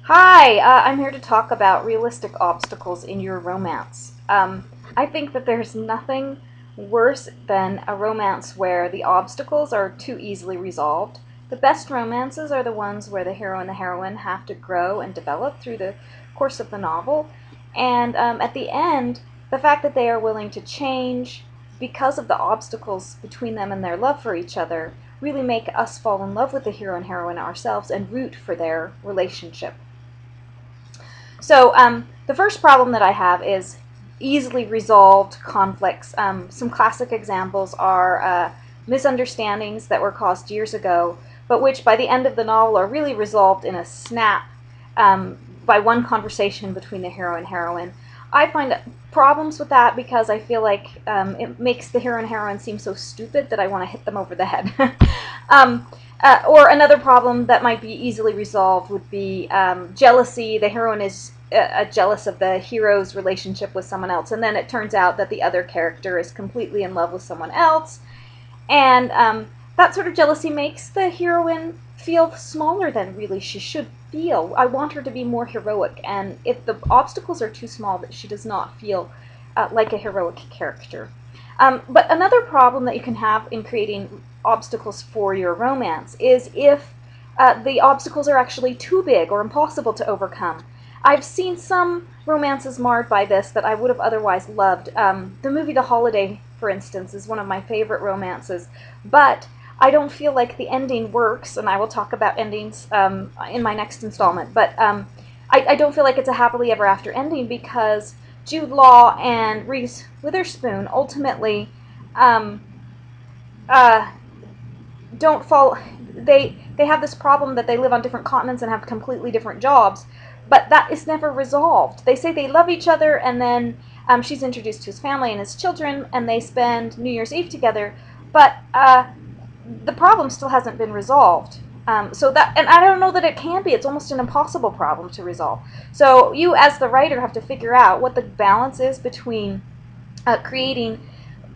Hi, I'm here to talk about realistic obstacles in your romance. I think that there's nothing worse than a romance where the obstacles are too easily resolved. The best romances are the ones where the hero and the heroine have to grow and develop through the course of the novel. And at the end, the fact that they are willing to change because of the obstacles between them and their love for each other really make us fall in love with the hero and heroine ourselves and root for their relationship. So the first problem that I have is easily resolved conflicts. Some classic examples are misunderstandings that were caused years ago, but which by the end of the novel are really resolved in a snap by one conversation between the hero and heroine. I find problems with that because I feel like it makes the hero and heroine seem so stupid that I want to hit them over the head. um, or another problem that might be easily resolved would be jealousy. The heroine is jealous of the hero's relationship with someone else, and then it turns out that the other character is completely in love with someone else, and that sort of jealousy makes the heroine feel smaller than really she should feel. I want her to be more heroic, and if the obstacles are too small, that she does not feel like a heroic character. But another problem that you can have in creating obstacles for your romance is if the obstacles are actually too big or impossible to overcome. I've seen some romances marred by this that I would have otherwise loved. The movie The Holiday, for instance, is one of my favorite romances, but I don't feel like the ending works, and I will talk about endings in my next installment, but I don't feel like it's a happily ever after ending because Jude Law and Reese Witherspoon ultimately um, uh, don't fall. They have this problem that they live on different continents and have completely different jobs, but that is never resolved. They say they love each other, and then she's introduced to his family and his children, and they spend New Year's Eve together, but the problem still hasn't been resolved. So that, and I don't know that it can be. It's almost an impossible problem to resolve. So you, as the writer, have to figure out what the balance is between creating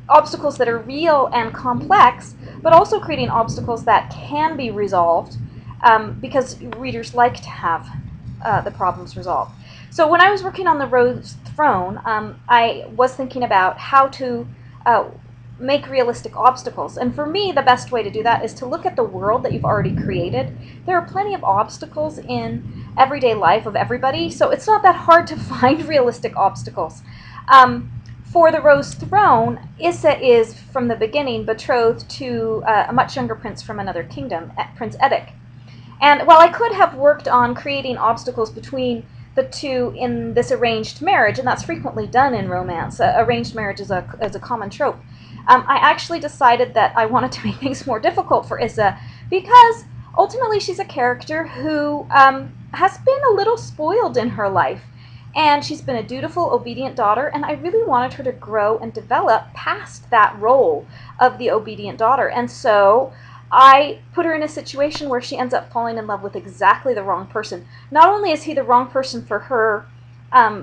obstacles that are real and complex, but also creating obstacles that can be resolved because readers like to have the problems resolved. So when I was working on The Rose Throne, I was thinking about how to make realistic obstacles. And for me, the best way to do that is to look at the world that you've already created. There are plenty of obstacles in everyday life of everybody, so it's not that hard to find realistic obstacles. For the Rose Throne, Issa is, from the beginning, betrothed to a much younger prince from another kingdom, Prince Edic. And while I could have worked on creating obstacles between the two in this arranged marriage, and that's frequently done in romance, arranged marriage is a common trope, I actually decided that I wanted to make things more difficult for Issa because ultimately she's a character who has been a little spoiled in her life. And she's been a dutiful, obedient daughter, and I really wanted her to grow and develop past that role of the obedient daughter. And so I put her in a situation where she ends up falling in love with exactly the wrong person. Not only is he the wrong person for her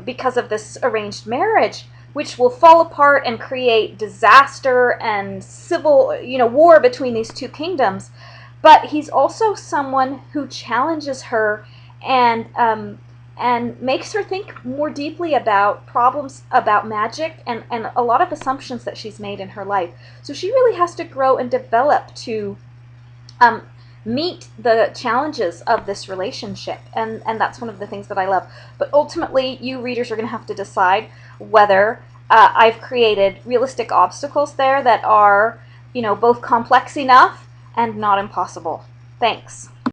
because of this arranged marriage, which will fall apart and create disaster and civil, war between these two kingdoms, but he's also someone who challenges her and makes her think more deeply about problems about magic and a lot of assumptions that she's made in her life. So she really has to grow and develop to um, meet the challenges of this relationship. And that's one of the things that I love. But ultimately, you readers are going to have to decide whether I've created realistic obstacles there that are, both complex enough and not impossible. Thanks.